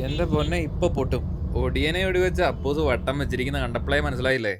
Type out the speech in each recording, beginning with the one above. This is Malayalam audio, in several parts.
എന്റെ പൊന്നെ ഇപ്പൊ പൊട്ടും. ഒടിയനെ വെടിവെച്ച് അപ്പൂസ് വട്ടം വെച്ചിരിക്കുന്ന കണ്ടപ്പോഴേ മനസ്സിലായില്ലേ?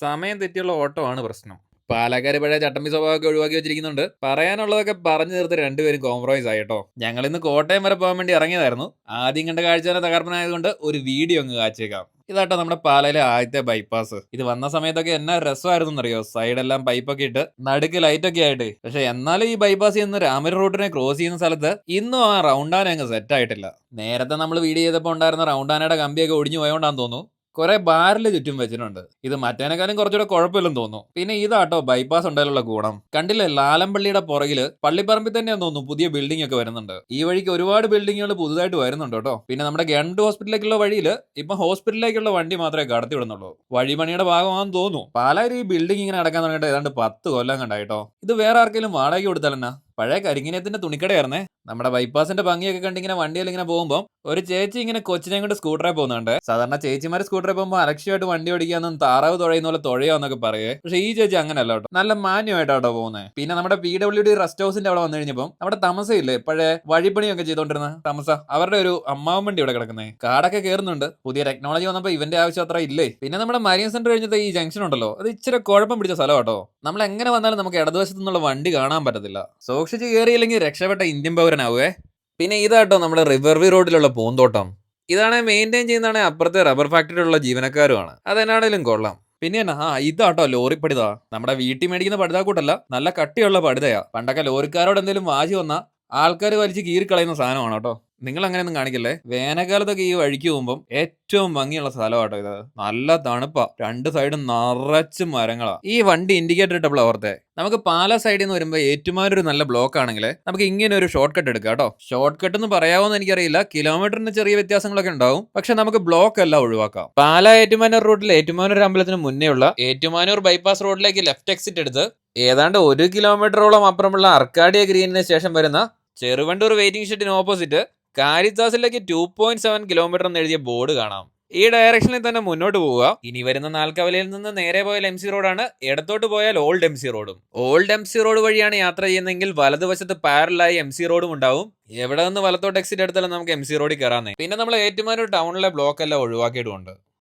സമയം തെറ്റിയുള്ള ഓട്ടമാണ് പ്രശ്നം. പാലക്കാട് പഴയ ചട്ടമ്പി സ്വഭാവമൊക്കെ ഒഴിവാക്കി വെച്ചിരിക്കുന്നുണ്ട്. പറയാനുള്ളതൊക്കെ പറഞ്ഞു തീർത്ത് രണ്ടുപേരും കോംപ്രമൈസ് ആയിട്ടോ. ഞങ്ങൾ ഇന്ന് കോട്ടയം വരെ പോകാൻ വേണ്ടി ഇറങ്ങിയതായിരുന്നു. ആദ്യം കണ്ട കാഴ്ച തന്നെ തകർപ്പനായതുകൊണ്ട് ഒരു വീഡിയോ അങ്ങ് കാച്ചേക്കാം. ഇതാട്ടോ നമ്മുടെ പാലയിലെ ആദ്യത്തെ ബൈപ്പാസ്. ഇത് വന്ന സമയത്തൊക്കെ എന്നാ രസമായിരുന്നു എന്നറിയോ? സൈഡെല്ലാം പൈപ്പൊക്കെ ഇട്ട് നടുക്ക് ലൈറ്റൊക്കെ ആയിട്ട്. പക്ഷെ എന്നാലും ഈ ബൈപ്പാസ് നിന്ന് രാമര റൂട്ടിനെ ക്രോസ് ചെയ്യുന്ന സ്ഥലത്ത് ഇന്നും ആ റൗണ്ടാന അങ്ങ് സെറ്റ് ആയിട്ടില്ല. നേരത്തെ നമ്മൾ വീഡിയോ ചെയ്തപ്പോൾ ഉണ്ടായിരുന്ന റൗണ്ടാനയുടെ കമ്പിയൊക്കെ ഒടിഞ്ഞു പോയോണ്ടാന്ന് തോന്നുന്നു കുറെ ബാരല് ചുറ്റും വെച്ചിട്ടുണ്ട്. ഇത് മറ്റേനേക്കാളും കുറച്ചുകൂടെ കുഴപ്പമില്ലെന്ന് തോന്നുന്നു. പിന്നെ ഇതാട്ടോ ബൈപ്പാസ് ഉണ്ടായാലുള്ള ഗുണം. കണ്ടില്ലേ, ലാലംപള്ളിയുടെ പുറകില് പള്ളിപ്പറമ്പിൽ തന്നെയാന്ന് തോന്നുന്നു പുതിയ ബിൽഡിംഗ് ഒക്കെ വരുന്നുണ്ട്. ഈ വഴിക്ക് ഒരുപാട് ബിൽഡിങ്ങുകൾ പുതുതായിട്ട് വരുന്നുണ്ട് കേട്ടോ. പിന്നെ നമ്മുടെ ഗവൺമെന്റ് ഹോസ്പിറ്റലിലേക്കുള്ള വഴിയിൽ ഇപ്പൊ ഹോസ്പിറ്റലിലേക്കുള്ള വണ്ടി മാത്രമേ കടത്തി വിടുന്നുള്ളൂ. വഴിപണിയുടെ ഭാഗമാണെന്ന് തോന്നുന്നു. പാലാരി ഈ ബിൽഡിംഗ് ഇങ്ങനെ അടക്കാൻ തുടങ്ങിയിട്ട് ഏതാണ്ട് 10 കൊല്ലം കണ്ടായിട്ടോ. ഇത് വേറെ ആർക്കെങ്കിലും വാടകയ്ക്ക് കൊടുത്താലെന്നാ? പഴയ കരിങ്ങിനത്തിന്റെ തുണിക്കടയായിരുന്നേ. നമ്മുടെ ബൈപ്പാസിന്റെ ഭംഗിയൊക്കെ കണ്ടിങ്ങനെ വണ്ടിയിൽ ഇങ്ങനെ പോകുമ്പോൾ ഒരു ചേച്ചി ഇങ്ങനെ കൊച്ചിനെ കൊണ്ട് സ്കൂട്ടറിൽ പോകുന്നുണ്ട്. സാധാരണ ചേച്ചിമാര് സ്കൂട്ടറിൽ പോകുമ്പോൾ അലക്ഷ്യമായിട്ട് വണ്ടി ഓടിക്കാന്നും താറാവ് തുഴയുന്ന പോലെ തുഴയാന്നൊക്കെ പറയേ. പക്ഷെ ഈ ചേച്ചി അങ്ങനെയല്ല കേട്ടോ, നല്ല മാന്യമായിട്ടാട്ടോ പോകുന്നത്. പിന്നെ നമ്മുടെ PWD റെസ്റ്റ് ഹൗസിന്റെ അവിടെ വന്നു കഴിഞ്ഞപ്പോൾ നമ്മുടെ തമസയില്ലേ, പഴയ വഴിപ്പണിയൊക്കെ ചെയ്തോണ്ടിരുന്ന തമസ, അവരുടെ ഒരു അമ്മാവൻ വണ്ടി ഇവിടെ കിടക്കുന്നത്. കാടൊക്കെ കയറുന്നുണ്ട്. പുതിയ ടെക്നോളജി വന്നപ്പോൾ ഇവന്റെ ആവശ്യം അത്ര ഇല്ലേ. പിന്നെ നമ്മുടെ മരിയൻ സെന്റർ കഴിഞ്ഞത്തെ ഈ ജംഗ്ഷൻ ഉണ്ടല്ലോ, അത് ഇച്ചിരി കുഴപ്പം പിടിച്ച സ്ഥലം കേട്ടോ. നമ്മൾ എങ്ങനെ വന്നാലും നമുക്ക് ഇടതുവശത്തു നിന്നുള്ള വണ്ടി കാണാൻ പറ്റത്തില്ല. സൂക്ഷിച്ച് കയറിയില്ലെങ്കിൽ രക്ഷപ്പെട്ട ഇന്ത്യൻ പൗരനാവേ. പിന്നെ ഇതാട്ടോ നമ്മുടെ റിവർവി റോഡിലുള്ള പൂന്തോട്ടം. ഇതാണ് മെയിൻറ്റെയിൻ ചെയ്യുന്നതാണ് അപ്പുറത്തെ റബ്ബർ ഫാക്ടറിയിലുള്ള ജീവനക്കാരുമാണ്. അതെന്നാണേലും കൊള്ളാം. പിന്നെ ഇതാട്ടോ ലോറി പടിതാ. നമ്മുടെ വീട്ടിൽ മേടിക്കുന്ന പടുതാക്കൂട്ടല്ല, നല്ല കട്ടിയുള്ള പടുതയാ. പണ്ടൊക്കെ ലോറിക്കാരോട് എന്തെങ്കിലും വാശി വന്നാ ആൾക്കാർ വലിച്ച് കീറിക്കളയുന്ന സാധനമാണ് കേട്ടോ. നിങ്ങൾ അങ്ങനെയൊന്നും കാണിക്കല്ലേ. വേനൽക്കാലത്തൊക്കെ ഈ വഴിക്ക് പോകുമ്പോൾ ഏറ്റവും ഭംഗിയുള്ള സ്ഥലമാട്ടോ ഇത്. നല്ല തണുപ്പാ, രണ്ട് സൈഡും നിറച്ച് മരങ്ങളാ. ഈ വണ്ടി ഇൻഡിക്കേറ്റർ ഇട്ടപ്പോൾ ഓർത്തെ, നമുക്ക് പാല സൈഡിൽ നിന്ന് വരുമ്പോൾ ഏറ്റുമാനൊരു നല്ല ബ്ലോക്ക് ആണെങ്കിൽ നമുക്ക് ഇങ്ങനെ ഒരു ഷോർട്ട് കട്ട് എടുക്കാം കേട്ടോ. ഷോർട്ട് കട്ട് എന്ന് പറയാവോന്ന് എനിക്കറിയില്ല, കിലോമീറ്ററിന് ചെറിയ വ്യത്യാസങ്ങളൊക്കെ ഉണ്ടാവും. പക്ഷെ നമുക്ക് ബ്ലോക്ക് എല്ലാം ഒഴിവാക്കാം. പാല ഏറ്റുമാനൂർ റൂട്ടിൽ ഏറ്റുമാനൂർ അമ്പലത്തിന് മുന്നേ ഉള്ള ഏറ്റുമാനൂർ ബൈപ്പാസ് റോഡിലേക്ക് ലെഫ്റ്റ് എക്സിറ്റ് എടുത്ത് ഏതാണ്ട് 1 കിലോമീറ്ററോളം അപ്പുറമുള്ള അർക്കാഡിയ ഗ്രീനിന് ശേഷം വരുന്ന ചെറുവണ്ടൂർ വെയിറ്റിംഗ് ഷെഡിന് ഓപ്പോസിറ്റ് കാരിത്താസിലേക്ക് 2.7 കിലോമീറ്റർ എന്ന് എഴുതിയ ബോർഡ് കാണാം. ഈ ഡയറക്ഷനിൽ തന്നെ മുന്നോട്ട് പോവുക. ഇനി വരുന്ന നാൽക്കവലയിൽ നിന്ന് നേരെ പോയാൽ MC റോഡാണ്. ഇടത്തോട്ട് പോയാൽ ഓൾഡ് MC റോഡും. ഓൾഡ് MC റോഡ് വഴിയാണ് യാത്ര ചെയ്യുന്നതെങ്കിൽ വലതുവശത്ത് പാരലായി MC റോഡും ഉണ്ടാവും. എവിടെ നിന്ന് വലത്തോട്ട് എക്സിറ്റ് എടുത്താലും നമുക്ക് MC റോഡിൽ കയറാന്നേ. പിന്നെ നമ്മൾ ഏറ്റുമാനൂർ ടൗണിലെ ബ്ലോക്ക് എല്ലാം ഒഴിവാക്കിയിട്ടുണ്ട്.